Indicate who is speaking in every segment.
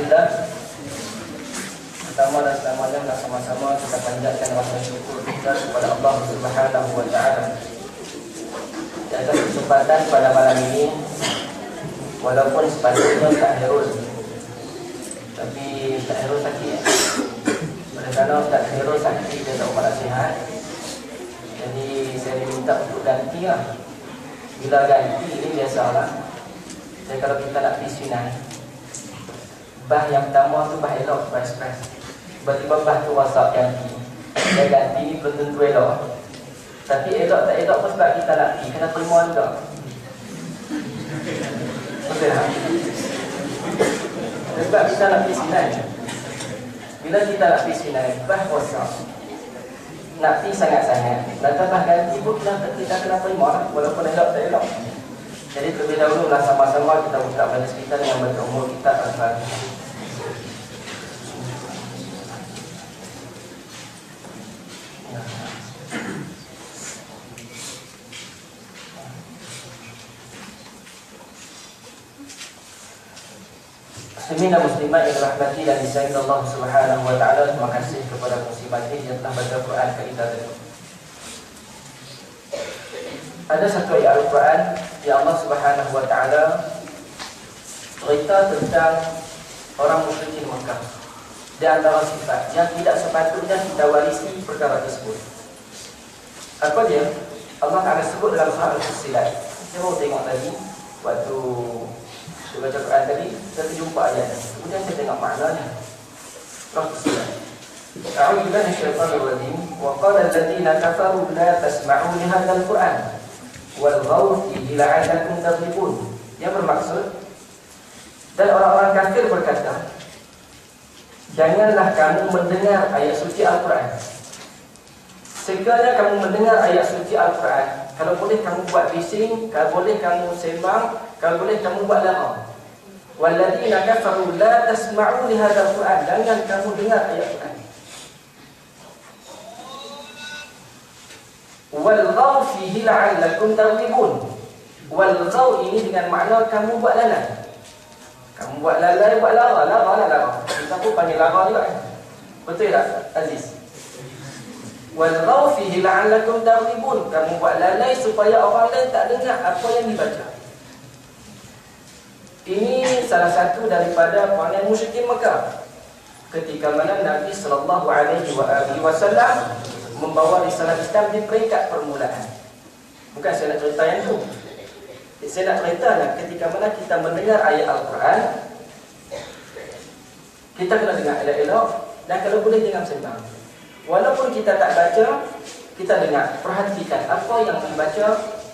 Speaker 1: Alhamdulillah, pertama dan selamanya sama-sama kita panjatkan rasa syukur kita kepada Allah Subhanahu wa Ta'ala di atas kesempatan pada malam ini. Walaupun sepatutnya tak Herul, tapi tak Herul sakit ya. Kerana tak Herul sakit, dia tak malah sihat. Jadi saya diminta untuk ganti lah. Bila ganti ini biasalah, jadi kalau kita nak pergi Sinai, bah yang pertama tu bah elok, bah express. Tiba-tiba bah tu WhatsApp ganti. Dia ganti belum tentu elok. Tapi elok tak elok pun sebab kita nak pergi, kena terima juga. Betul tak? Sebab kita nak pergi Sinai. Bila kita nak pergi Sinai, bah WhatsApp nak pergi sangat-sangat. Dan tambah ganti pun kita kena terima lah, walaupun elok tak elok. Jadi terlebih dahulu lah sama-sama kita buka majlis kita dengan baca umur kita Al-Fatihah. Muslimin dan muslimat yang dirahmati dan disayangi Allah Subhanahu wa Ta'ala, terima kasih kepada muslimat ini yang telah baca Quran ke kita tadi. Ada satu ayat Al-Quran yang Allah Subhanahu wa Ta'ala cerita tentang orang musyrikin Makkah. Di antara sifat yang tidak sepatutnya kita warisi perkara tersebut. Apa dia? Allah Ta'ala sebut dalam surah Al-Fussilat. Saya mau tengok tadi waktu saya baca Quran tadi, saya jumpa ayat ini. Kemudian saya tengok maknanya. Al-Fussilat. A'udzu billahi minasyaitonir rajim. Wa qala alladziina kafaru la tasma'u li hadzal Qur'an wal-ghaw fihi la'allakum taghlibun. Yang bermaksud, dan orang-orang kafir berkata, janganlah kamu mendengar ayat suci Al-Quran. Sekiranya kamu mendengar ayat suci Al-Quran, kalau boleh kamu buat bising, kalau boleh kamu sembang, kalau boleh kamu buat lara. Walladzina kafaru la tasma'u li hadzal Qur'an. Jangan kamu dengar ayat Quran. Wal-ghaw fihi la'allakum taghlibun. Wal-ghaw ini dengan makna kamu buat lalai. Kamu buat lalai, buat lara. Lara. Kita pun panggil lara juga kan? Betul tak Aziz? Wal-ghaw fihi la'allakum taghlibun. Kamu buat lalai supaya orang lain tak dengar apa yang dibaca. Ini salah satu daripada perangai musyrikin Mekah. Ketika mana Nabi SAW membawa risalah Islam di peringkat permulaan. Bukan saya nak cerita yang tu. Saya nak cerita ketika mana kita mendengar ayat Al-Quran, kita kena dengar elok-elok, dan kalau boleh jangan sembang. Walaupun kita tak baca, kita dengar, perhatikan apa yang dibaca.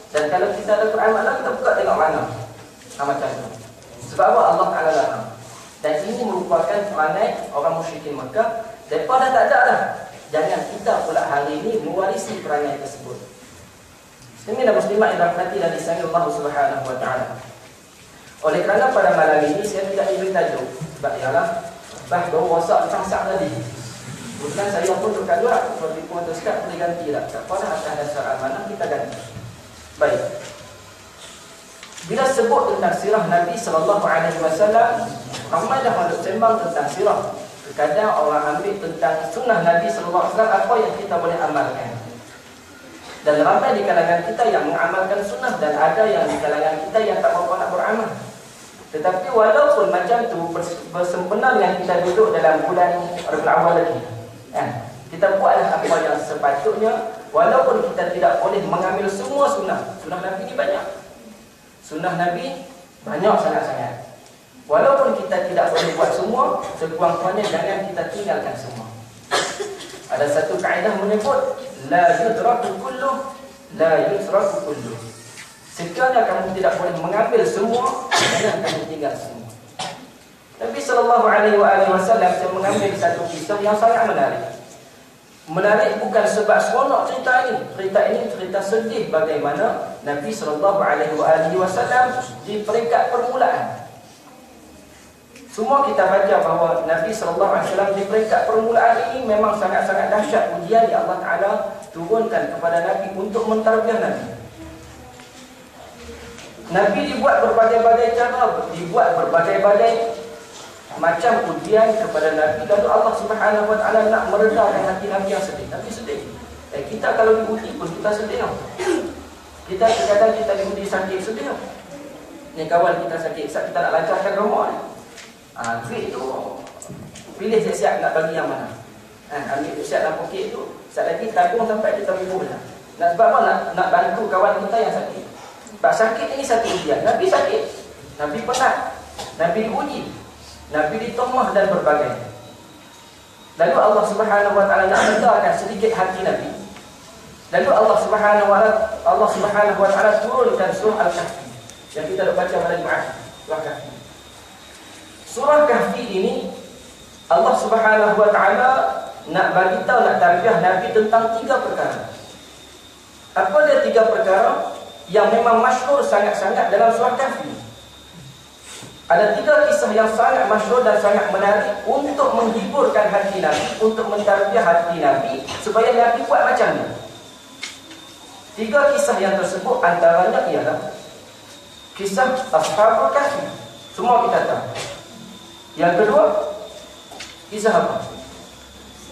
Speaker 1: Dan kalau kita ada Quran makna, kita buka tengok mana. Macam tu. Sebab apa? Allah Ta'ala larang. Dan ini merupakan perangai orang musyrikin Makkah. Daripada tak ada dah, jangan kita pula hari ini mewarisi perangai tersebut. Muslimin dan muslimat yang dirahmati dan disayangi Allah Subhanahu wa Ta'ala. Oleh kerana pada malam ini saya tidak ingin tajuk. Sebab ialah bah baru WhatsApp sang-sang tadi. Bukan saya pun dekat luar. Kalau di puan tersekat boleh ganti lah. Tak apa lah, atas dasar amanah kita ganti. Baik. Bila sebut tentang sirah Nabi SAW, ramai dah maksud sembang tentang sirah. Kadang orang ambil tentang sunnah Nabi SAW, apa yang kita boleh amalkan. Dan ramai di kalangan kita yang mengamalkan sunnah, dan ada yang di kalangan kita yang tak mahu nak beramal. Tetapi walaupun macam tu, bersempena dengan kita duduk dalam bulan Rabiul Awal lagi, kita buatlah apa yang sepatutnya. Walaupun kita tidak boleh mengambil semua sunnah. Sunnah Nabi ni banyak. Sunnah Nabi banyak sangat-sangat. Walaupun kita tidak boleh buat semua, sekurang-kurangnya jangan kita tinggalkan semua. Ada satu kaedah menyebut la yudraku kulluh, la yudraku kulluh. Sekiranya kamu tidak boleh mengambil semua, jangan kamu tinggal semua. Nabi SAW saya mengambil satu kisah yang sangat menarik. Menarik bukan sebab seronok cerita ini. Cerita ini cerita sedih bagaimana Nabi SAW di peringkat permulaan. Semua kita baca bahawa Nabi SAW di peringkat permulaan ini memang sangat-sangat dahsyat ujian yang Allah Ta'ala turunkan kepada Nabi untuk mentarbiyah Nabi. Nabi dibuat berbagai-bagai cara, dibuat berbagai-bagai macam ujian kepada Nabi. Lalu Allah Subhanahu Wa Taala nak meredakan hati Nabi yang sedih. Nabi sedih. Kita kalau diuji pun kita sedih. Kita kadang-kadang kita diuji sakit sedih. Ni kawan kita sakit, kita nak lancarkan rumah ni. Duit tu pilih siap-siap nak bagi yang mana. Ambil siap dalam poket tu, siap lagi tabung sampai kita minggu dah. Nak sebab apa? Nak bantu kawan kita yang sakit. Sebab sakit ini satu ujian. Nabi sakit, Nabi penat, Nabi diuji, Nabi ditomah dan berbagai. Lalu Allah Subhanahu Wa Taala nak redakan sedikit hati Nabi. Lalu Allah Subhanahu Wa Taala turunkan surah Al-Kahfi yang kita dah baca pada Jumaat. Surah Kahfi. Surah Kahfi ini Allah Subhanahu Wa Taala nak bagi tahu, nak tarbiyah Nabi tentang 3 perkara. Apa dia 3 perkara yang memang masyhur sangat-sangat dalam surah Kahfi? Ada 3 kisah yang sangat masyhur dan sangat menarik untuk menghiburkan hati Nabi, untuk mentarbiyah hati Nabi supaya Nabi buat macam ni. 3 kisah yang tersebut antaranya ialah kisah Ashabul Kahfi. Semua kita tahu. Yang kedua, kisah apa?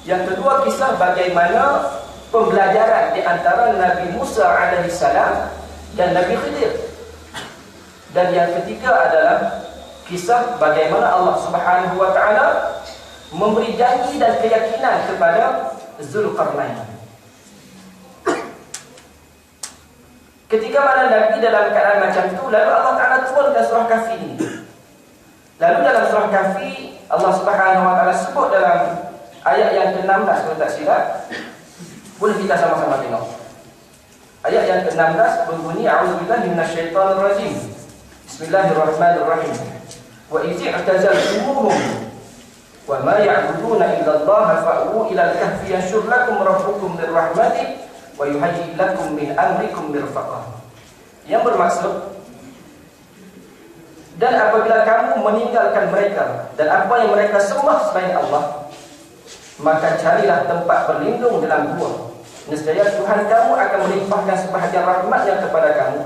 Speaker 1: Yang kedua, kisah bagaimana pembelajaran di antara Nabi Musa AS dan Nabi Khidir. Dan yang ketiga adalah kisah bagaimana Allah Subhanahu Wa Taala memberi janji dan keyakinan kepada Zulkarnain. Ketika mana Nabi dalam keadaan macam itu, lalu Allah Ta'ala turunkan surah Kahfi ini. Lalu dalam surah Kahfi, Allah Subhanahu Wa Taala sebut dalam ayat yang ke-16 kalau tak silap. Boleh kita sama-sama tengok. Ayat yang ke-16 berbunyi, A'udzubillahi minasyaitonir rajim. Bismillahirrahmanirrahim. Wa idh i'tazaltumuhum wa ma ya'buduna illa Allah fa'u ila al-kahfi yanshur lakum rabbukum min rahmatih wa yuhayyi lakum min amrikum mirfaqah. Yang bermaksud, dan apabila kamu meninggalkan mereka dan apa yang mereka sembah selain Allah, maka carilah tempat berlindung dalam gua. Nescaya Tuhan kamu akan melimpahkan sebahagian rahmat-Nya kepada kamu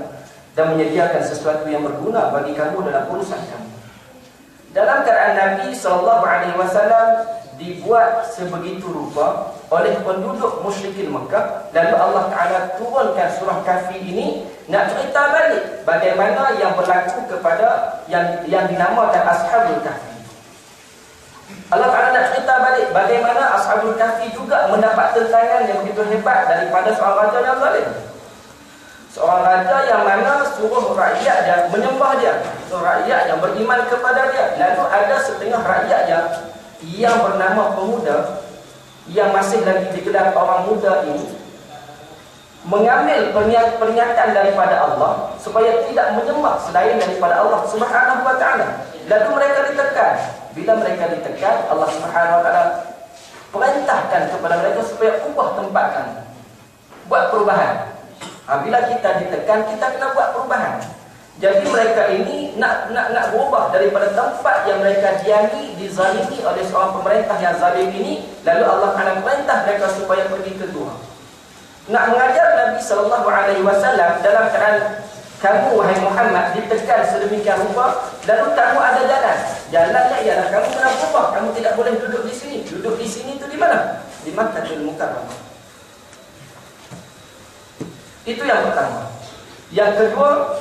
Speaker 1: dan menyediakan sesuatu yang berguna bagi kamu dalam urusan kamu. Dalam keadaan Nabi SAW dibuat sebegitu rupa oleh penduduk musyrikin Mekah, lalu Allah Ta'ala turunkan surah Kahfi ini nak cerita balik bagaimana yang berlaku kepada yang dinamakan Ashabul Kahfi. Allah Ta'ala nak cerita balik bagaimana Ashabul Kahfi juga mendapat tentangan yang begitu hebat daripada seorang raja yang zalim. Seorang raja yang mana suruh rakyat dia menyembah dia, suruh rakyat yang beriman kepada dia. Lalu ada setengah rakyat yang bernama pemuda, yang masih lagi digelar orang muda ini, mengambil peringatan daripada Allah supaya tidak menyembah selain daripada Allah Subhanahu Wa Taala. Lalu mereka ditekan. Bila mereka ditekan, Allah Subhanahu Wa Taala perintahkan kepada mereka supaya ubah tempat kamu, buat perubahan. Bila kita ditekan, kita kena buat perubahan. Jadi mereka ini nak berubah daripada tempat yang mereka diami, dizalimi oleh seorang pemerintah yang zalim ini. Lalu Allah akan perintah mereka supaya pergi ke gua. Nak mengajar Nabi SAW dalam keadaan kamu, wahai Muhammad, ditekan sedemikian rupa, lalu kamu ada jalan. Jalannya ialah kamu kena berubah. Kamu tidak boleh duduk di sini. Duduk di sini itu di mana? Di Makkahul Mukarramah. Itu yang pertama. Yang kedua,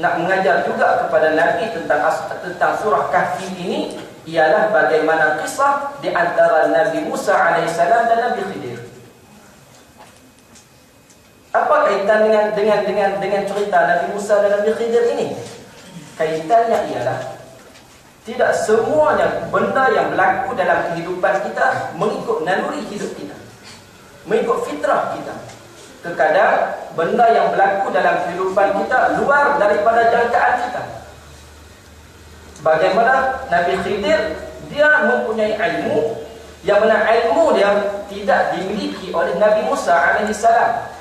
Speaker 1: nak mengajar juga kepada Nabi tentang surah Kahfi ini ialah bagaimana kisah di antara Nabi Musa AS dan Nabi Khidir. Apa kaitan dengan cerita Nabi Musa dan Nabi Khidir ini? Kaitannya ialah tidak semuanya benda yang berlaku dalam kehidupan kita mengikut naluri hidup kita, mengikut fitrah kita. Terkadang benda yang berlaku dalam kehidupan kita luar daripada jangkaan kita. Bagaimana Nabi Khidir, dia mempunyai ilmu yang mana ilmu dia tidak dimiliki oleh Nabi Musa AS.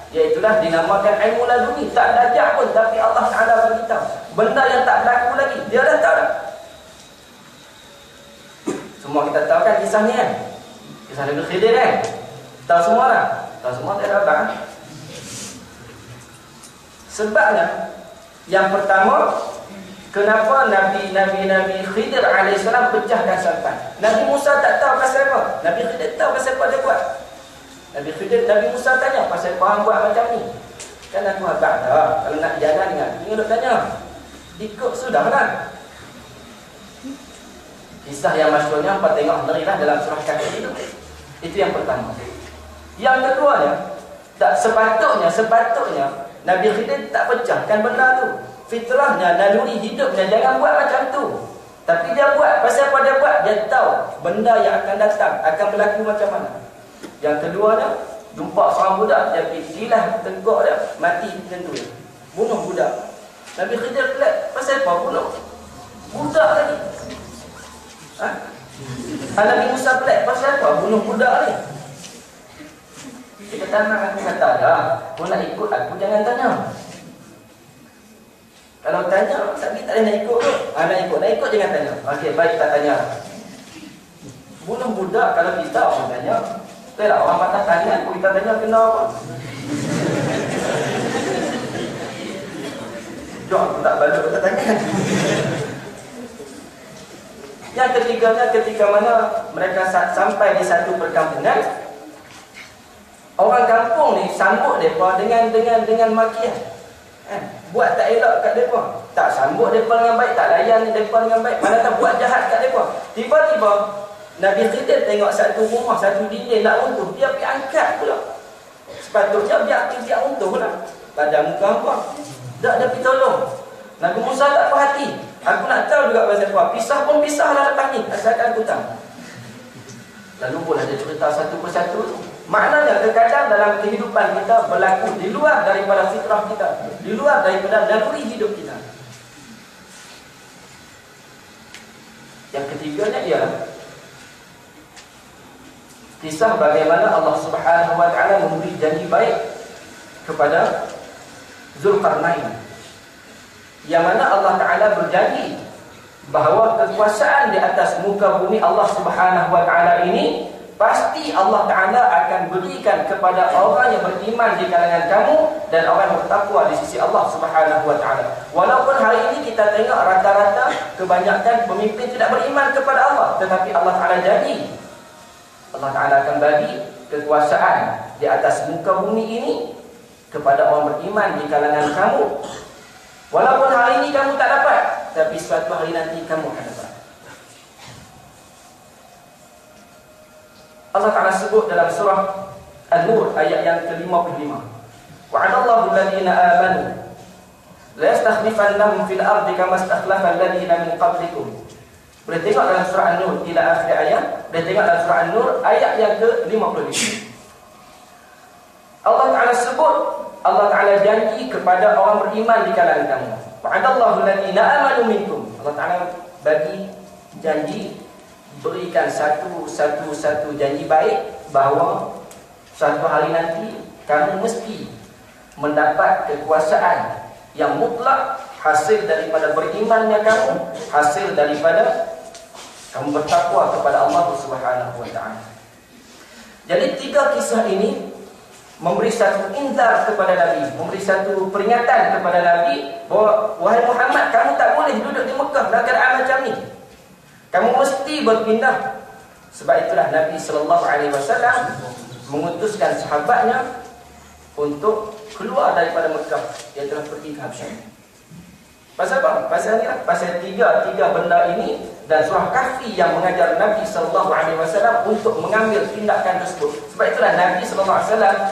Speaker 1: Iaitulah dinamakan ilmu laduni. Tak belajar pun, tapi Allah Ta'ala beritahu benda yang tak berlaku lagi, dia dah tahu dah. Semua kita tahu kan kisah ni kan? Kisah Nabi Khidir kan? Tahu semua tak? Tahu semua tak ada apa? Sebabnya, yang pertama, Kenapa Nabi Khidir alaihissalam pecahkan sampan? Nabi Musa tak tahu pasal apa. Nabi Khidir tahu pasal apa dia buat. Nabi Musa tanya, pasal apa hang buat macam ni? Kan aku agak dah. Kalau nak jalan dengan aku, nak tanya. Ikut sudahlah. Kisah yang masyhurnya apa tengok darilah dalam surah Kahfi itu. Itu yang pertama. Yang keduanya, tak sepatutnya Nabi Khidir tak pecahkan benda tu. Fitrahnya, naluri hidupnya jangan buat macam tu. Tapi dia buat, pasal apa dia buat? Dia tahu benda yang akan datang akan berlaku macam mana. Yang keduanya, jumpa seorang budak, dia pergilah tengkok dia, mati tentu. Bunuh budak. Nabi Khidir pelik, pasal apa bunuh budak lagi? Nabi Musa pelik, pasal apa bunuh budak ni? Kita tanya, aku kata dah, kau nak ikut aku jangan tanya. Kalau tanya, tapi tak ada nak ikut ke? Nak ikut jangan tanya. Okey, baik, tak tanya. Bunuh budak, kalau kita orang tanya. Betul tak? Orang patah tangan, kita tanya kena apa? Jom, aku tak balik patah tangan. Yang ketiganya, ketika mana mereka sampai di satu perkampungan, orang kampung ni sambut mereka dengan makian. Buat tak elok kat mereka, tak sambut mereka dengan baik, tak layan mereka dengan baik, malah tak buat jahat kat mereka. Tiba-tiba Nabi Khidir tengok satu rumah, satu dinding nak runtuh, dia pergi angkat pula. Sepatutnya dia runtuh pula pada muka apa. Tak ada pergi tolong. Nabi Musa tak perhati. Aku nak tahu juga pasal apa. Pisah pun pisahlah lepas ni, asalkan aku tahu. Lalu boleh dia cerita satu persatu tu. Maknanya terkadang dalam kehidupan kita berlaku di luar daripada fitrah kita, di luar daripada naluri hidup kita. Yang ketiganya ialah kisah bagaimana Allah Subhanahu wa taala memberi janji baik kepada Zulkarnain, yang mana Allah Taala berjanji bahawa kekuasaan di atas muka bumi Allah Subhanahu wa taala ini pasti Allah Ta'ala akan berikan kepada orang yang beriman di kalangan kamu dan orang yang bertakwa di sisi Allah Subhanahu Wa Ta'ala. Walaupun hari ini kita tengok rata-rata kebanyakan pemimpin tidak beriman kepada Allah, tetapi Allah Ta'ala janji Allah Ta'ala akan bagi kekuasaan di atas muka bumi ini kepada orang beriman di kalangan kamu. Walaupun hari ini kamu tak dapat, tapi suatu hari nanti kamu akan dapat. Allah Ta'ala sebut dalam surah An-Nur ayat yang ke-55. Wa'adallahu alladhina amanu la yastakhlifannahum fil ardi kama istakhlafa alladhina min qablikum. Boleh tengok dalam surah An-Nur ila akhir ayat. Boleh tengok dalam surah An-Nur ayat yang ke-55. Allah Ta'ala sebut, Allah Ta'ala janji kepada orang beriman di kalangan kamu. Wa'adallahu alladhina amanu minkum. Allah Ta'ala bagi janji, berikan satu janji baik bahawa suatu hari nanti kamu mesti mendapat kekuasaan yang mutlak hasil daripada berimannya kamu, hasil daripada kamu bertakwa kepada Allah Subhanahu wa taala. Jadi tiga kisah ini memberi satu inzar kepada Nabi, memberi satu peringatan kepada Nabi bahawa wahai Muhammad, kamu tak boleh duduk di Mekah dalam keadaan macam ni. Kamu mesti berpindah. Sebab itulah Nabi SAW mengutuskan sahabatnya untuk keluar daripada Mekah. Dia telah pergi ke Habsyah. Pasal apa? Pasal ni lah. Pasal tiga benda ini dan surah Kahfi yang mengajar Nabi SAW untuk mengambil tindakan tersebut. Sebab itulah Nabi SAW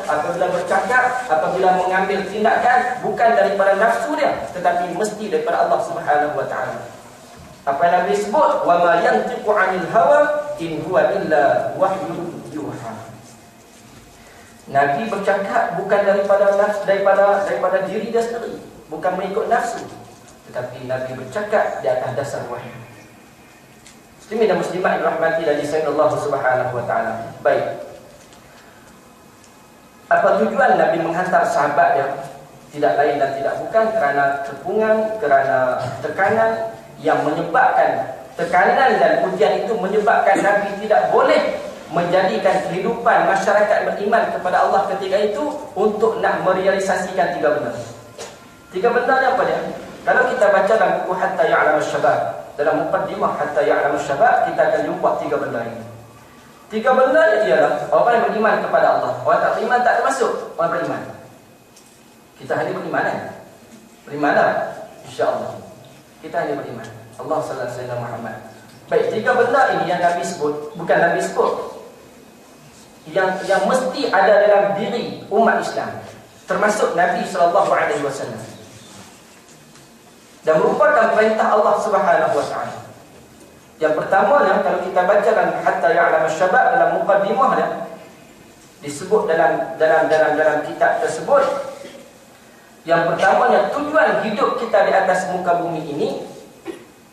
Speaker 1: apabila bercakap, apabila mengambil tindakan, bukan daripada nafsu dia, tetapi mesti daripada Allah Subhanahu wa taala. Apa yang Nabi sebut, wa ma yantiqu 'anil hawa in huwa illa wahyun yuha. Nabi bercakap bukan daripada diri dia sendiri, bukan mengikut nafsu, tetapi Nabi bercakap di atas dasar wahyu. Muslimin dan muslimat dirahmati dan disayang Allah Subhanahu wa taala. Baik. Apa tujuan Nabi menghantar sahabat dia? Tidak lain dan tidak bukan kerana kepungan, kerana tekanan yang menyebabkan tekanan dan ujian itu menyebabkan Nabi tidak boleh menjadikan kehidupan masyarakat beriman kepada Allah ketika itu untuk nak merealisasikan tiga benda. Tiga benda ni apa dia? Kalau kita baca dalam buku Hatta Ya'lam Asy-Syabab, dalam muqaddimah Hatta Ya'lam Asy-Syabab, kita akan jumpa 3 benda ini. 3 benda ialah orang yang beriman kepada Allah. Orang tak beriman tak termasuk orang beriman. Kita hanya beriman kan? Beriman tak? InsyaAllah. Kita hanya beriman. Allah sallallahu alaihi wasallam Muhammad. Baik, 3 benda ini yang Nabi sebut, bukan Nabi sebut, yang mesti ada dalam diri umat Islam, termasuk Nabi sallallahu alaihi wasallam, dan merupakan perintah Allah Subhanahu wa taala. Yang pertamanya, kalau kita baca dalam Hatta Ya'lam Asy-Syabab, dalam muqaddimahnya disebut dalam kitab tersebut, yang pertamanya, tujuan hidup kita di atas muka bumi ini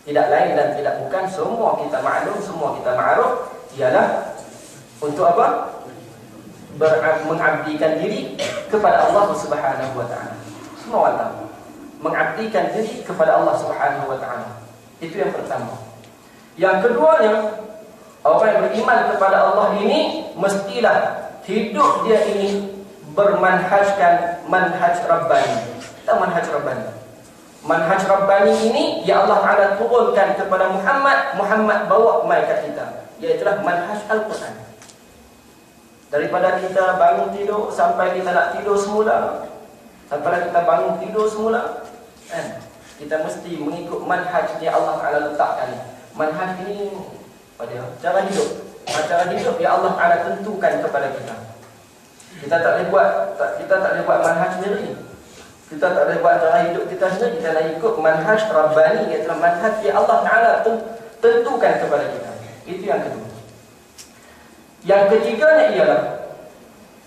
Speaker 1: tidak lain dan tidak bukan, semua kita maklum, semua kita ma'ruf, ialah untuk apa? Mengabdikan diri kepada Allah Subhanahu wa taala. Semua orang tahu, mengabdikan diri kepada Allah Subhanahu wa taala. Itu yang pertama. Yang keduanya, orang yang beriman kepada Allah ini mestilah hidup dia ini bermanhajkan manhaj Rabbani. Kita manhaj Rabbani. Manhaj Rabbani ini ya Allah Ta'ala turunkan kepada Muhammad bawa mai kat kita, iaitulah manhaj Al-Quran. Daripada kita bangun tidur sampai kita nak tidur semula, sampai kita bangun tidur semula, kita mesti mengikut manhaj yang Allah Ta'ala letakkan. Manhaj ini pada cara hidup. Cara hidup ya Allah Ta'ala tentukan kepada kita. Kita tak boleh buat manhaj sendiri. Kita tak boleh buat cara hidup kita sendiri. Kita nak ikut manhaj Rabbani, iaitu manhaj yang Allah Ta'ala tentukan kepada kita. Itu yang kedua. Yang ketiganya ialah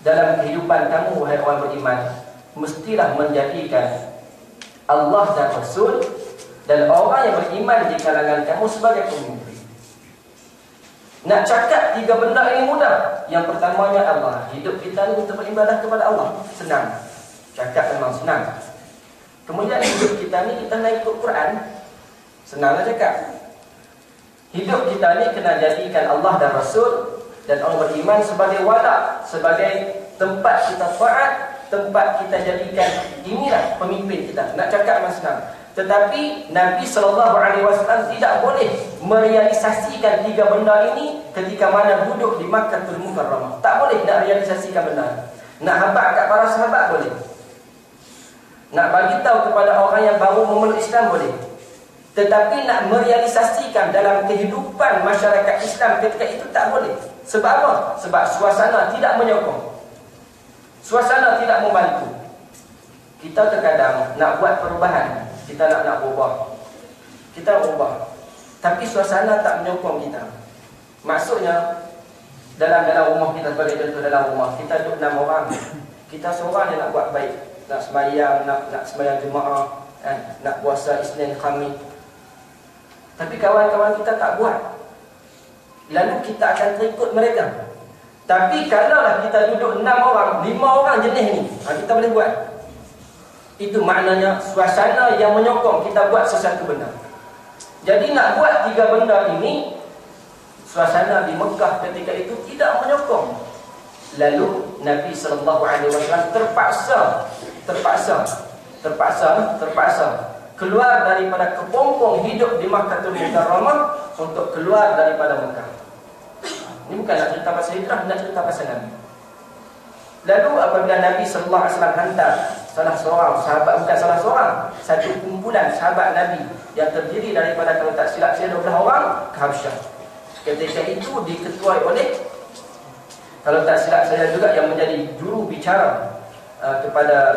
Speaker 1: dalam kehidupan kamu, wahai orang beriman, mestilah menjadikan Allah dan Rasul dan orang yang beriman di kalangan kamu sebagai pemimpin. Nak cakap 3 benda ini mudah. Yang pertamanya Allah. Hidup kita ni untuk beribadah kepada Allah. Senang. Cakap memang senang. Kemudian hidup kita ni kita nak ikut Quran. Senanglah cakap. Hidup kita ni kena jadikan Allah dan Rasul dan orang beriman sebagai wadah, sebagai tempat kita taat, tempat kita jadikan inilah pemimpin kita. Nak cakap memang senang. Tetapi Nabi SAW tidak boleh merealisasikan 3 benda ini ketika mana duduk di Makkahul Mukarramah. Tak boleh nak realisasikan benda. Nak habaq kat para sahabat boleh. Nak bagi tahu kepada orang yang baru memeluk Islam boleh. Tetapi nak merealisasikan dalam kehidupan masyarakat Islam ketika itu tak boleh. Sebab apa? Sebab suasana tidak menyokong. Suasana tidak membantu. Kita terkadang nak buat perubahan. Kita nak berubah. Kita berubah. Tapi suasana tak menyokong kita. Maksudnya dalam rumah kita, sebagai contoh dalam rumah, kita duduk 6 orang. Kita seorang yang nak buat baik. Nak sembahyang, nak sembahyang jemaah, nak puasa Isnin Khamis. Tapi kawan-kawan kita tak buat. Lalu kita akan terikut mereka. Tapi kalaulah kita duduk 6 orang, 5 orang jenis ni, kita boleh buat. Itu maknanya suasana yang menyokong kita buat sesuatu benda. Jadi nak buat 3 benda ini, suasana di Mekah ketika itu tidak menyokong. Lalu Nabi SAW terpaksa keluar daripada kepompong hidup di Makkahul Mukarramah untuk keluar daripada Mekah. Ini bukan nak cerita pasal hijrah, nak cerita pasal Nabi. Lalu apabila Nabi SAW hantar salah seorang sahabat, bukan salah seorang, satu kumpulan sahabat Nabi yang terdiri daripada, kalau tak silap saya, 12 orang ke Habsyah. Ketika itu diketuai oleh, kalau tak silap saya juga, yang menjadi juru bicara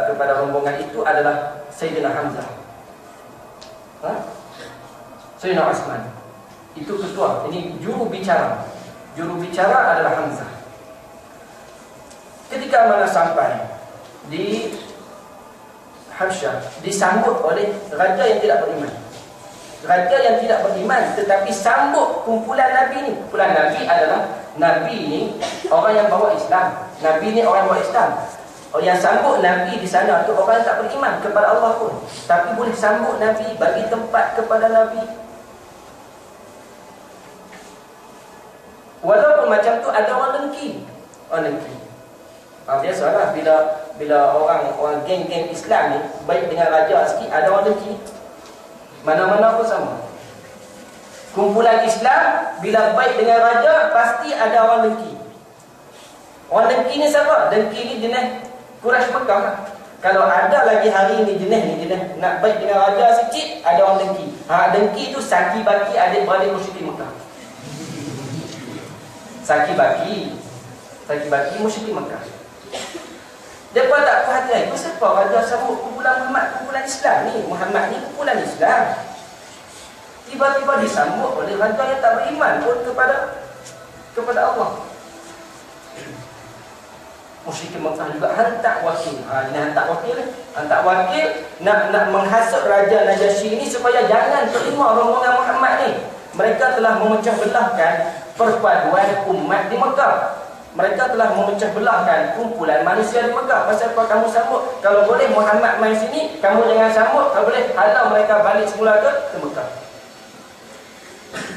Speaker 1: kepada rombongan itu adalah Sayyidina Hamzah. Sayyidina Utsman. Itu ketua, ini juru bicara. Juru bicara adalah Hamzah. Ketika mana sampai di Habsyah, disambut oleh raja yang tidak beriman. Raja yang tidak beriman tetapi sambut kumpulan Nabi ni. Kumpulan Nabi adalah, Nabi ni orang yang bawa Islam. Nabi ni orang yang bawa Islam. Yang sambut Nabi di sana tu orang yang tak beriman kepada Allah pun, tapi boleh sambut Nabi, bagi tempat kepada Nabi. Walaupun macam tu ada orang dengki. Orang dengki. Biasalah bila orang geng-geng Islam ni baik dengan raja sikit, ada orang dengki. Mana-mana pun sama. Kumpulan Islam bila baik dengan raja pasti ada orang dengki. Orang dengki ni siapa? Dengki ni jenis Quraisy Mekah lah. Kalau ada lagi hari ni jenis nak baik dengan raja sikit, ada orang dengki. Dengki tu saki baki adik-beradik musyrikin Mekah. Saki baki musyrikin Mekah. Depa tak puas hati. Kenapa raja sambut kumpulan Muhammad, kumpulan Islam ni? Muhammad ni kumpulan Islam. Tiba-tiba disambut oleh raja yang tak beriman pun kepada Allah. Musyrikin Mekah juga hantar wakil. Ini hantar wakil nak menghasut Raja Najasyi ini supaya jangan terima rombongan Muhammad ni. Mereka telah memecah belahkan perpaduan umat di Mekah. Mereka telah memecah belahkan kumpulan manusia di Mekah. Pasal apa kamu sambut? Kalau boleh Muhammad main sini, kamu jangan sambut. Kalau boleh halau mereka balik semula ke Mekah.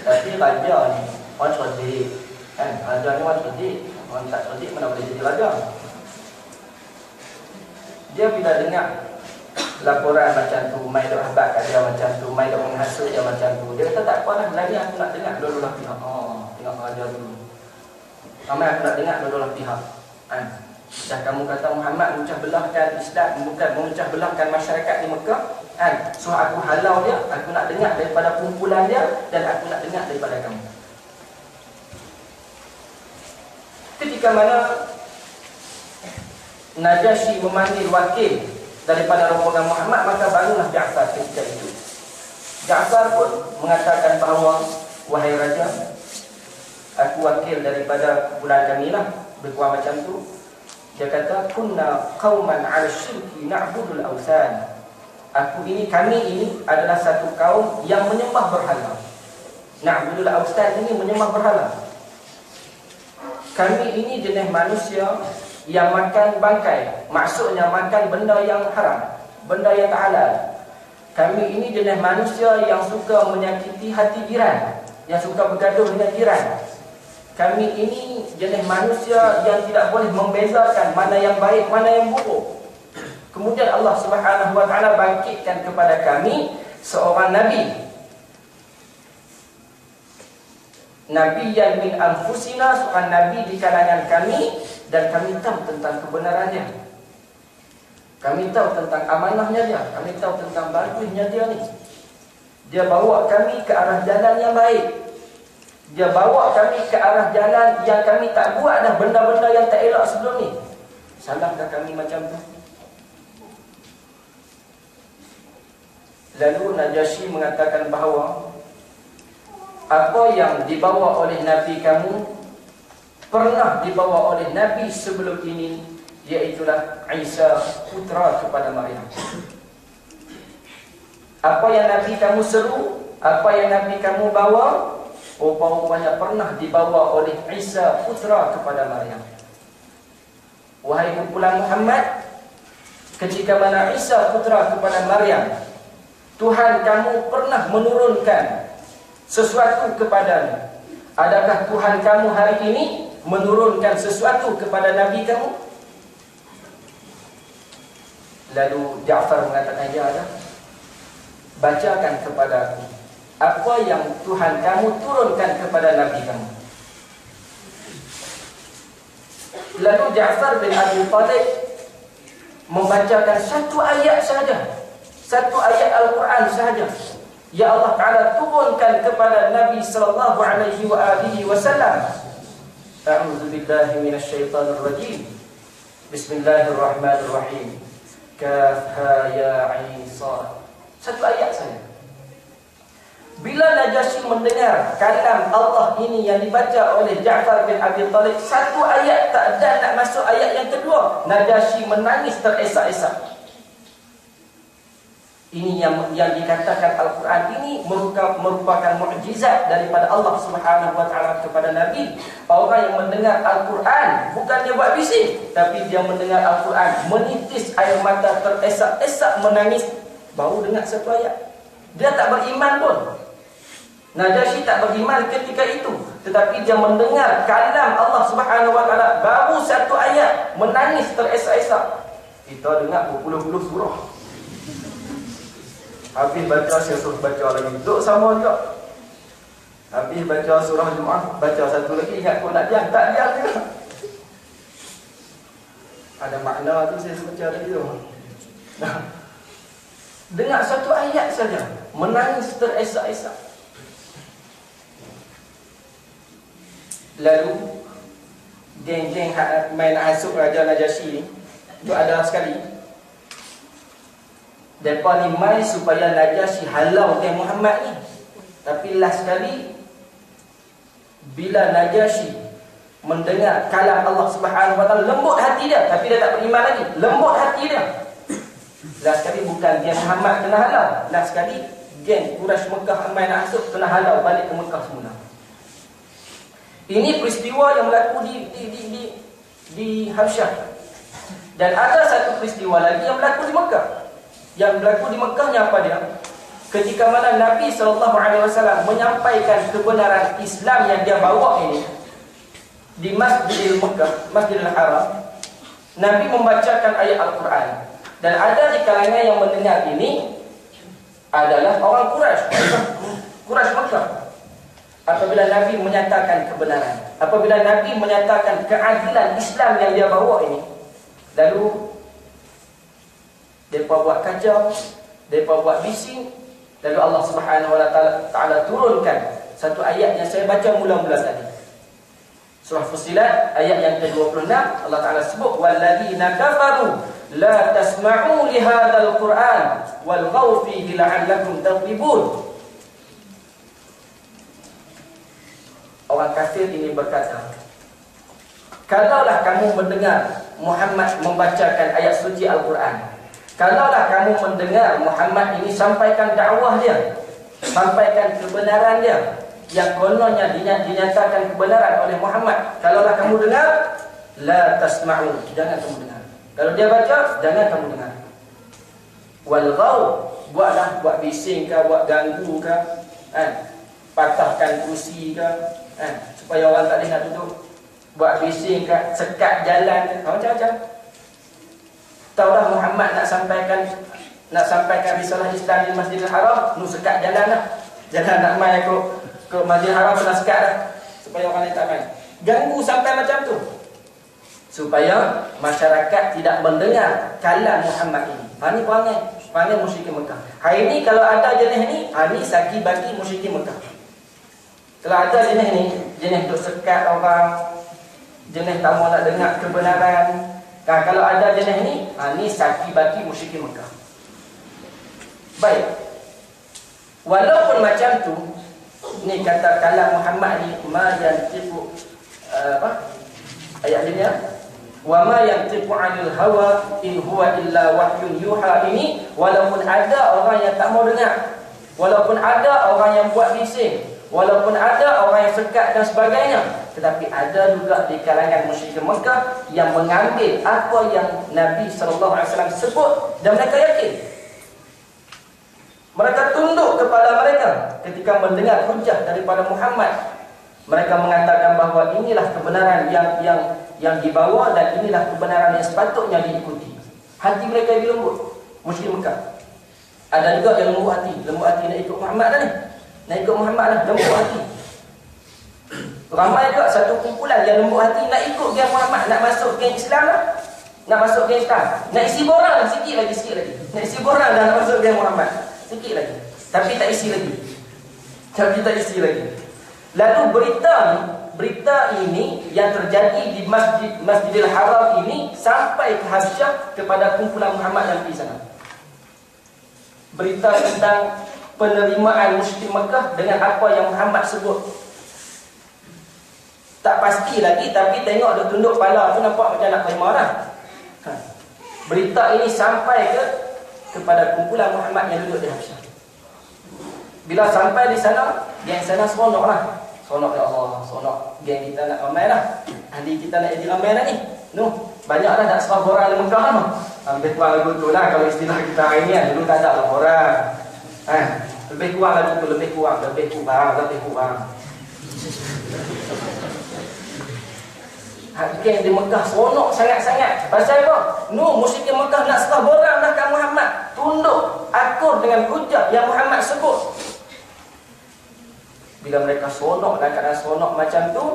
Speaker 1: Tapi raja ni orang cerdik kan? Raja ni orang cerdik. Orang tak cerdik mana boleh jadi raja. Dia bila dengar laporan macam tu, mai dok habaq kat dia macam tu, mai dok menghasut dia macam tu, dia kata tak apa lah, lagi aku nak dengar dua-dua pihak. Tengok raja dulu. Ramai aku nak dengar dua-dua pihak. Kan? Dah kamu kata Muhammad memecah belahkan Islam, bukan memecah belahkan masyarakat di Mekah. Kan? So aku halau dia, aku nak dengar daripada kumpulan dia dan aku nak dengar daripada kamu. Ketika mana Najasyi memanggil wakil daripada rombongan Muhammad, maka barulah Ja'far ketika itu. Ja'far pun mengatakan bahawa, wahai raja, aku wakil daripada kumpulan kami lah. Berkuah macam tu. Dia kata, kunna qauman 'ala syirki na'budul awthan. Kami ini adalah satu kaum yang menyembah berhala. Na'budul awthan ini menyembah berhala. Kami ini jenis manusia yang makan bangkai. Maksudnya makan benda yang haram, benda yang tak halal. Kami ini jenis manusia yang suka menyakiti hati jiran, yang suka bergaduh dengan jiran. Kami ini jenis manusia yang tidak boleh membezakan mana yang baik, mana yang buruk. Kemudian Allah Subhanahu wa taala bangkitkan kepada kami seorang nabi. Nabi yang min anfusina, seorang nabi di kalangan kami, dan kami tahu tentang kebenarannya. Kami tahu tentang amanahnya dia. Kami tahu tentang bagusnya dia ni. Dia bawa kami ke arah jalan yang baik. Dia bawa kami ke arah jalan yang kami tak buat dah benda-benda yang tak elok sebelum ni. Salahkah kami macam tu? Lalu Najasyi mengatakan bahawa apa yang dibawa oleh Nabi kamu pernah dibawa oleh Nabi sebelum ini, iaitulah Isa putra kepada Maryam. Apa yang Nabi kamu seru, apa yang Nabi kamu bawa, rupanya pernah dibawa oleh Isa putra kepada Maryam. Wahai kumpulan Muhammad, ketika mana Isa putra kepada Maryam, Tuhan kamu pernah menurunkan sesuatu kepadanya. Adakah Tuhan kamu hari ini menurunkan sesuatu kepada Nabi kamu? Lalu Ja'far mengatakan, ya ada. Bacakan kepada aku apa yang Tuhan kamu turunkan kepada Nabi kamu. Lalu Ja'far bin Abi Talib membacakan satu ayat sahaja, satu ayat Al-Quran sahaja. Ya Allah Ta'ala turunkan kepada Nabi sallallahu alaihi wa alihi wasallam. A'udzu billahi minasyaitonir rajim. Bismillahirrahmanirrahim. Kaf ha ya 'ain shad. Satu ayat saja. Bila Najasyi mendengar kalam Allah ini yang dibaca oleh Ja'far bin Abi Talib, satu ayat tak ada nak masuk ayat yang kedua, Najasyi menangis teresak-esak. Ini yang dikatakan Al-Quran ini merupakan mukjizat daripada Allah Subhanahu wa taala kepada Nabi. Orang yang mendengar Al-Quran bukan dia buat bising, tapi dia mendengar Al-Quran menitis air mata, teresak-esak menangis baru dengar satu ayat. Dia tak beriman pun. Najasyi tak beriman ketika itu, tetapi dia mendengar kalam Allah Subhanahu wa taala baru satu ayat menangis teresak-esak. Kita dengar berpuluh-puluh surah. Habis baca saya suruh baca lagi. Duduk sama juga. Habis baca surah Jumaat, baca satu lagi, ingat pun nak diam, tak diam juga. Ada makna tu saya baca tadi tu. Nah, dengar satu ayat saja, menangis teresak-esak. Lalu geng-geng main hasut Raja Najasyi ni, tu ada sekali. Mereka ni main supaya Najasyi halau geng Muhammad ni. Tapi last sekali, bila Najasyi mendengar kalam Allah Subhanahu Wa Taala, lembut hati dia, tapi dia tak beriman lagi. Lembut hati dia. Last sekali bukan geng Muhammad kena halau, last sekali geng Quraisy Mekah main hasut kena halau balik ke Mekah semula. Ini peristiwa yang berlaku di Habsyah. Dan ada satu peristiwa lagi yang berlaku di Mekah. Yang berlaku di Mekahnya apa dia? Ketika mana Nabi SAW menyampaikan kebenaran Islam yang dia bawa ini di Masjidil Mekah, Masjidil Haram, Nabi membacakan ayat Al-Quran. Dan ada di kalangan yang mendengar ini adalah orang Quraisy Mekah. Apabila Nabi menyatakan kebenaran, apabila Nabi menyatakan keadilan Islam yang dia bawa ini, lalu mereka buat kacau, mereka buat bising. Lalu Allah Subhanahu Wa Taala turunkan satu ayat yang saya baca mula-mula tadi. Surah Fussilat ayat yang ke-26, Allah Taala sebut walladzina kafaru la tasma'u li hadzal Qur'an walghaw fihi la'allakum taghlibun. Orang kafir ini berkata, kalaulah kamu mendengar Muhammad membacakan ayat suci Al-Quran, kalaulah kamu mendengar Muhammad ini sampaikan dakwah dia, sampaikan kebenaran dia, yang kononnya dinyatakan kebenaran oleh Muhammad, kalaulah kamu dengar, la tasma'u, jangan kamu dengar. Kalau dia baca, jangan kamu dengar. Walghaw, buat bising ke, buat ganggu ke, patahkan kursi ke, supaya orang tak boleh nak duduk, buat bising ke, sekat jalan, macam-macam. Taulah Muhammad nak sampaikan risalah Islam di Masjidil Haram, sekat jalan lah. Jangan nak main ke Masjidil Haram kena sekat lah, supaya orang lain tak main. Ganggu sampai macam tu, supaya masyarakat tidak mendengar kalam Muhammad ini. Ini perangai musyrikin Mekah. Hari ni kalau ada jenis ni, ini saki bagi musyrikin Mekah. Kalau ada jenis ni, jenis duk sekat orang, jenis tak mau nak dengar kebenaran. Kalau ada jenis ni, ni saki bagi musyrikin Mekah. Baik. Walaupun macam tu, ni kata kalam Muhammad ni ma yantiqu ayat dia, wa ma yantiqu 'anil hawa in huwa illa wahyun yuha, ini walaupun ada orang yang tak mau dengar, walaupun ada orang yang buat bising, walaupun ada orang yang sekat dan sebagainya, tetapi ada juga di kalangan musyrikin Mekah yang mengambil apa yang Nabi SAW sebut dan mereka yakin. Mereka tunduk kepada mereka ketika mendengar hujah daripada Muhammad. Mereka mengatakan bahawa inilah kebenaran yang dibawa dan inilah kebenaran yang sepatutnya diikuti. Hati mereka yang lembut, musyrik Mekah. Ada juga yang lembut hati nak ikut Muhammad dah ni. Nak ikut Muhammad lah, lembut hati. Ramai juga satu kumpulan yang lembut hati nak ikut geng Muhammad, nak masuk geng Islam lah. Nak masuk geng Islam, nak isi borang lah, sikit lagi. Nak isi borang dah nak masuk geng Muhammad, sikit lagi. Tapi tak isi lagi. Lalu berita ini yang terjadi di Masjidil Haram ini sampai ke Habsyah kepada kumpulan Muhammad yang di sana. Berita tentang penerimaan musyrik Mekah dengan apa yang Muhammad sebut. Tak pasti lagi, tapi tengok dia tunduk kepala tu nampak macam nak terima dah. Berita ini sampai kepada kumpulan Muhammad yang duduk di Habsyah. Bila sampai di sana, geng sana seronok lah. Seronok ya Allah, seronok. Geng kita nak ramai lah. Ahli kita nak jadi ramai lah ni. Banyak dah tak serah orang di Mekah lah. Lebih kurang lagu tu lah kalau istilah kita hari ni. Dulu tak ada lah orang. Lebih kurang lagu tu, lebih kurang. Geng di Mekah seronok sangat-sangat. Pasal apa? Musyrikin Mekah nak serah borang dah kat Muhammad. tunduk, akur dengan hujah yang Muhammad sebut. Bila mereka seronok dan keadaan seronok macam tu,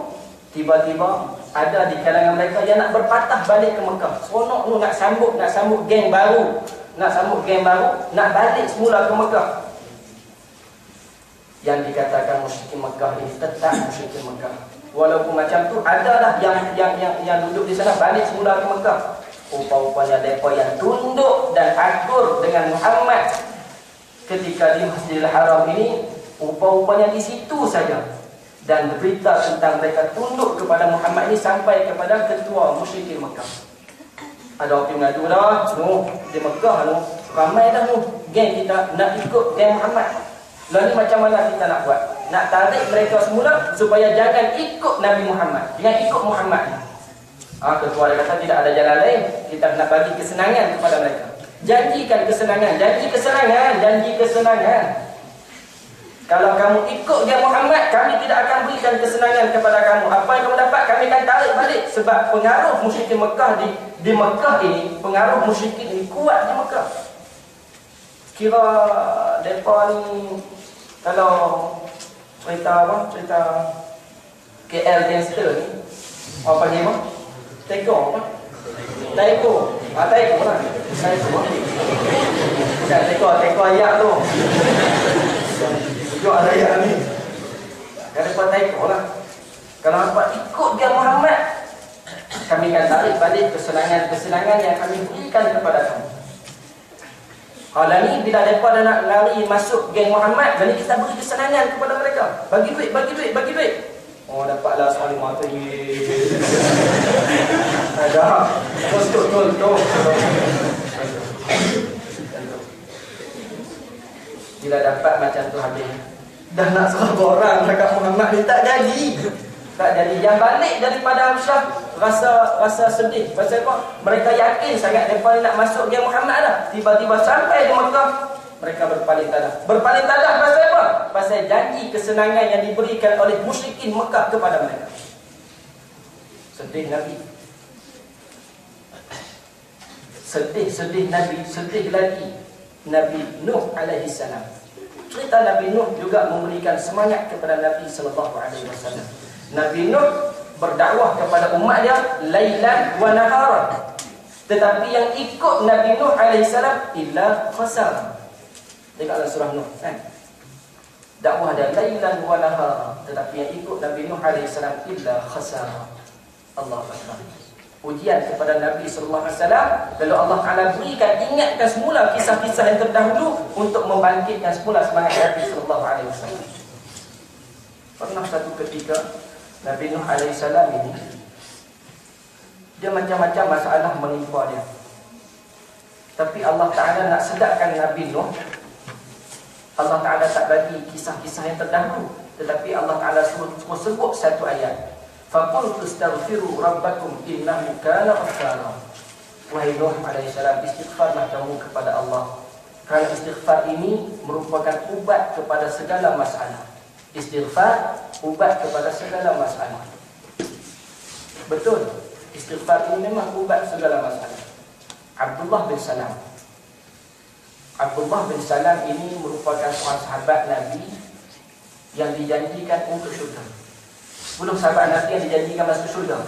Speaker 1: tiba-tiba ada di kalangan mereka yang nak berpatah balik ke Mekah. Seronok tu nak sambut geng baru, nak balik semula ke Mekah. Yang dikatakan musyrikin Mekah ini tetap musyrikin Mekah. Walaupun macam tu, adalah yang duduk di sana balik semula ke Mekah. Rupa-rupanya mereka yang tunduk dan akur dengan Muhammad ketika di Masjidil Haram ini, rupa-rupanya di situ saja. Dan berita tentang mereka tunduk kepada Muhammad ini sampai kepada ketua musyrikin Mekah. Ada orang mengadu dah, di Mekah ramai dah geng kita nak ikut geng Muhammad. Lalu macam mana kita nak buat? Nak tarik mereka semula supaya jangan ikut Nabi Muhammad, jangan ikut Muhammad. Ketua dia kata tidak ada jalan lain, kita nak bagi kesenangan kepada mereka. Janjikan kesenangan, janji kesenangan. Kalau kamu ikut dia Muhammad, kami tidak akan berikan kesenangan kepada kamu. Apa yang kamu dapat, kami akan tarik balik. Sebab pengaruh musyrikin Mekah di Mekah ini, pengaruh musyrikin ini kuat di Mekah. Kira mereka ni, kalau cerita KL Gangster ni, apa panggil apa? Teko apa? Teko lah. Teko ayak tu. Tunjuk ayak ni. Kalau dapat teko lah. Kalau dapat ikut dia Muhammad, kami akan tarik balik kesenangan yang kami berikan kepada kamu. Kalau ni bila mereka dah nak lari masuk geng Muhammad, jadi kita beri kesenangan kepada mereka. Bagi duit. Oh, dapatlah sekali mata ni. Ada. Betul. Bila dapat macam tu habis. Dah nak 100 orang dekat Muhammad ni tak jadi. Yang balik daripada Habsyah rasa sedih. Pasal apa? Mereka yakin sangat mereka nak masuk geng Muhammad dah. Tiba-tiba sampai di Mekah, mereka berpaling tadah pasal apa? Pasal janji kesenangan yang diberikan oleh musyrikin Mekah kepada mereka. Sedih Nabi. Sedih Nabi. Sedih lagi Nabi Nuh alaihi salam. Cerita Nabi Nuh juga memberikan semangat kepada Nabi sallallahu alaihi wasallam. Nabi Nuh berdakwah kepada umat dia lailan wa naharan. Tetapi yang ikut Nabi Nuh alaihi salam illa khasar. Dekat dalam surah Nuh kan. Dakwah dia lailan wa naharan, tetapi yang ikut Nabi Nuh alaihi salam illa khasar. Allahu akbar. Ujian kepada Nabi sallallahu alaihi wasallam, lalu Allah Taala berikan ingatkan semula kisah-kisah yang terdahulu untuk membangkitkan semula semangat Nabi sallallahu alaihi wasallam. Pernah satu ketika Nabi Nuh alaihi salam ini dia macam-macam masalah menimpa dia. Tapi Allah Taala nak sedarkan Nabi Nuh, Allah Taala tak bagi kisah-kisah yang terdahulu, tetapi Allah Taala suruh sebut satu ayat. Faqul tastaghfiru rabbakum innahu kana ghaffara. Wahai Nuh alaihi salam, istighfarlah kamu kepada Allah. Kerana istighfar ini merupakan ubat kepada segala masalah. Istighfar ubat kepada segala masalah. Betul, istighfar ini memang ubat segala masalah. Abdullah bin Salam ini merupakan seorang sahabat Nabi yang dijanjikan untuk syurga. 10 sahabat Nabi yang dijanjikan masuk syurga.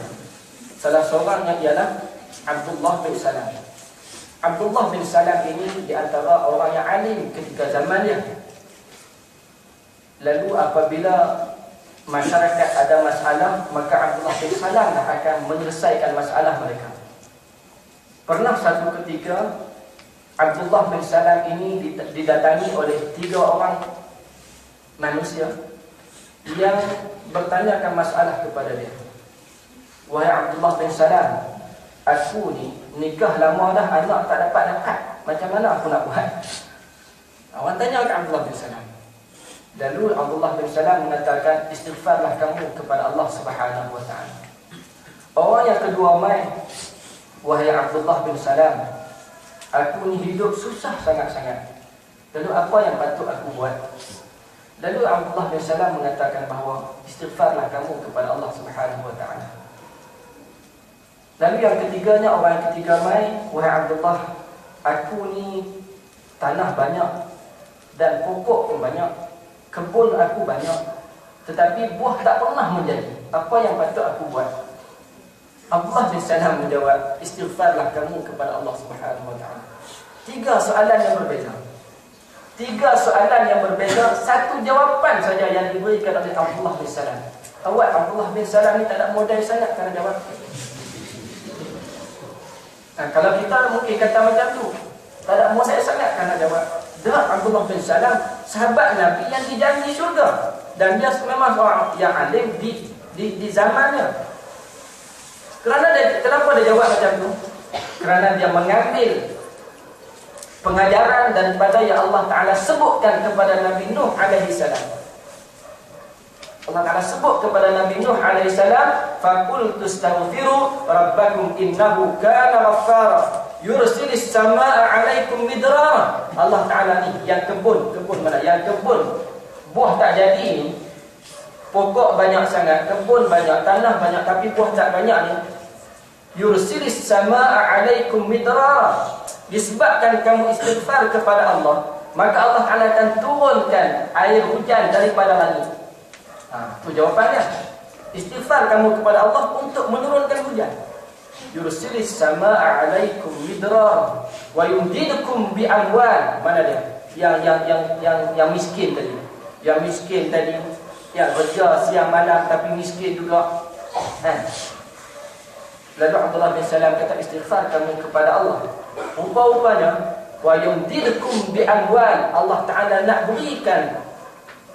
Speaker 1: Salah seorangnya ialah Abdullah bin Salam. Abdullah bin Salam ini di antara orang yang alim ketika zaman dia. Lalu apabila masyarakat ada masalah, maka Abdullah bin Salam akan menyelesaikan masalah mereka. Pernah satu ketika Abdullah bin Salam ini didatangi oleh 3 orang manusia yang bertanyakan masalah kepada dia. Wahai Abdullah bin Salam, aku ni nikah lama dah, anak tak dapat. Macam mana aku nak buat? Orang tanya ke Abdullah bin Salam. Lalu Abdullah bin Salam mengatakan, istighfarlah kamu kepada Allah Subhanahu wa taala. Orang yang kedua mai, wahai Abdullah bin Salam, aku ni hidup susah sangat-sangat. Lalu apa yang patut aku buat? Lalu Abdullah bin Salam mengatakan bahawa istighfarlah kamu kepada Allah Subhanahu wa taala. Lalu yang ketiganya, orang yang ketiga mai, wahai Abdullah, aku ni tanah banyak dan pokok pun banyak, kebun aku banyak, tetapi buah tak pernah menjadi. Apa yang patut aku buat? Abdullah bin Salam menjawab, istighfarlah kamu kepada Allah Subhanahu wa taala. 3 soalan yang berbeza. 3 soalan yang berbeza, satu jawapan saja yang diberikan oleh Abdullah bin Salam. Awak Abdullah bin Salam ni tak ada modal sangat kalau jawab. Kalau kita mungkin kata macam tu, tak ada modal sangat kalau jawab. Dah, Abdullah bin Salam sahabat Nabi yang dijanji syurga, dan dia memang seorang yang alim di zamannya. Kenapa dia jawab macam tu? Kerana dia mengambil pengajaran daripada yang Allah Ta'ala sebutkan kepada Nabi Nuh alaihi salam. Allah Ta'ala sebut kepada Nabi Nuh alaihi salam, faqultu astaghfiru rabbakum innahu kana ghaffara yursilis samaa 'alaikum midrara. Allah Ta'ala ni yang kebun mana? Yang kebun buah tak jadi ni, pokok banyak sangat, kebun banyak, tanah banyak, tapi buah tak banyak ni. Yursilis samaa 'alaikum midrara. Disebabkan kamu istighfar kepada Allah, maka Allah Ta'ala akan turunkan air hujan daripada langit. Itu jawapannya. Istighfar kamu kepada Allah untuk menurunkan hujan. Yursilis samaa 'alaikum midrara wa yumdidukum bi amwal. Mana dia? Yang miskin tadi. Yang miskin tadi, yang kerja siang malam tapi miskin juga. Lalu Abdullah bin Salam kata, istighfar kamu kepada Allah. Rupa-rupanya wa yumdidukum bi amwal. Allah Ta'ala nak berikan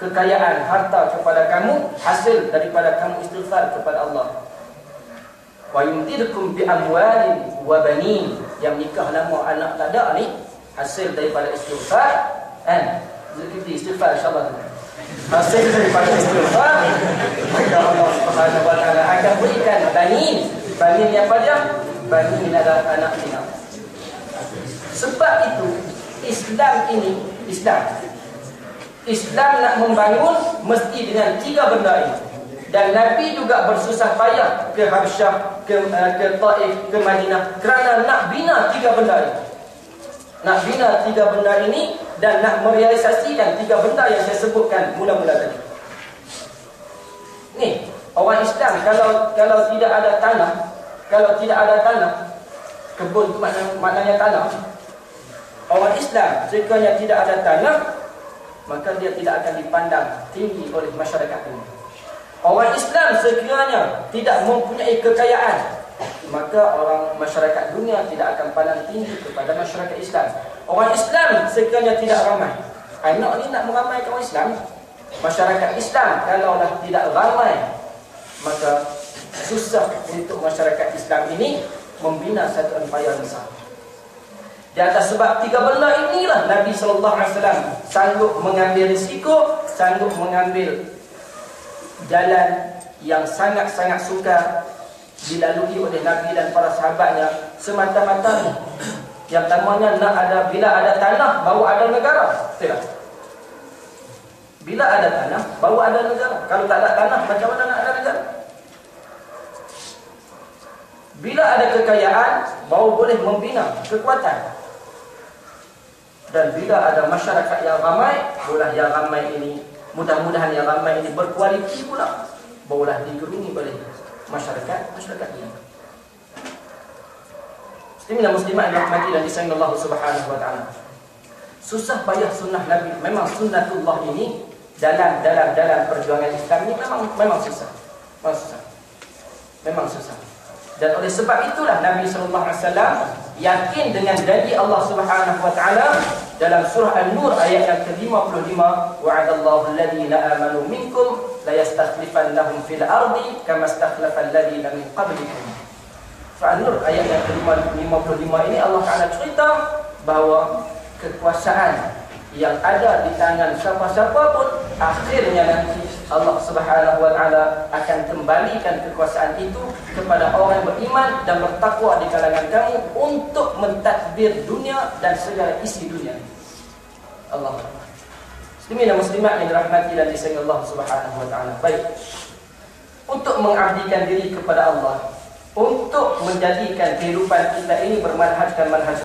Speaker 1: kekayaan, harta kepada kamu, hasil daripada kamu istighfar kepada Allah. Wa yumdidukum bi amwalin wa banin. Yang nikah lama anak tak ada ni, hasil daripada istighfar. Zikir istighfar insya-Allah. Hasil daripada istighfar, maka Allah Subhanahu wa taala akan berikan banin. Banin apa dia? Banin adalah anak zina. Sebab itu Islam nak membangun mesti dengan 3 benda ini. Dan Nabi juga bersusah payah ke Habsyah, ke Taif, ke Madinah kerana nak bina 3 benda ini. Nak bina 3 benda ini dan nak merealisasikan 3 benda yang saya sebutkan mula-mula tadi. Ni, orang Islam kalau tidak ada tanah, kebun itu maknanya tanah. Orang Islam sekiranya tidak ada tanah, maka dia tidak akan dipandang tinggi oleh masyarakat ini. Orang Islam sekiranya tidak mempunyai kekayaan, maka orang masyarakat dunia tidak akan pandang tinggi kepada masyarakat Islam. Orang Islam sekiranya tidak ramai, anak ni nak meramaikan orang Islam. Masyarakat Islam kalaulah tidak ramai, maka susah untuk masyarakat Islam ini membina satu empayar besar. Di atas sebab 3 benda inilah Nabi SAW sanggup mengambil risiko, sanggup mengambil jalan yang sangat-sangat sukar dilalui oleh Nabi dan para sahabatnya semata-mata yang pertamanya nak ada, bila ada tanah baru ada negara. Betul tak? Bila ada tanah baru ada negara. Kalau tak ada tanah, macam mana nak ada negara? Bila ada kekayaan baru boleh membina kekuatan. Dan bila ada masyarakat yang ramai, barulah yang ramai ini, mudah-mudahan yang ramai ini berkualiti pula, barulah digerungi oleh masyarakat ini. Muslimin dan muslimat yang dirahmati dan disayangi Allah Subhanahu wa taala. Susah payah sunnah Nabi, memang sunnatullah ini dalam perjuangan Islam ini memang susah. Memang susah. Dan oleh sebab itulah Nabi sallallahu alaihi wasallam yakin dengan janji Allah Subhanahu wa taala dalam surah An-Nur ayat yang ke-55, wa'adallahu alladhina amanu minkum la yastakhlifannahum fil ardi kama istakhlafal ladina min qablikum. Surah An-Nur ayat yang ke-55 ini Allah Taala cerita bahawa kekuasaan yang ada di tangan siapa-siapa pun akhirnya nanti Allah Subhanahu wa taala akan kembalikan kekuasaan itu kepada orang yang beriman dan bertakwa di kalangan kamu untuk mentadbir dunia dan segala isi dunia. Allah. Muslimin dan muslimat yang dirahmati dan disayangi Allah Subhanahu wa taala. Baik. Untuk mengabdikan diri kepada Allah, untuk menjadikan kehidupan kita ini bermanhajkan manhaj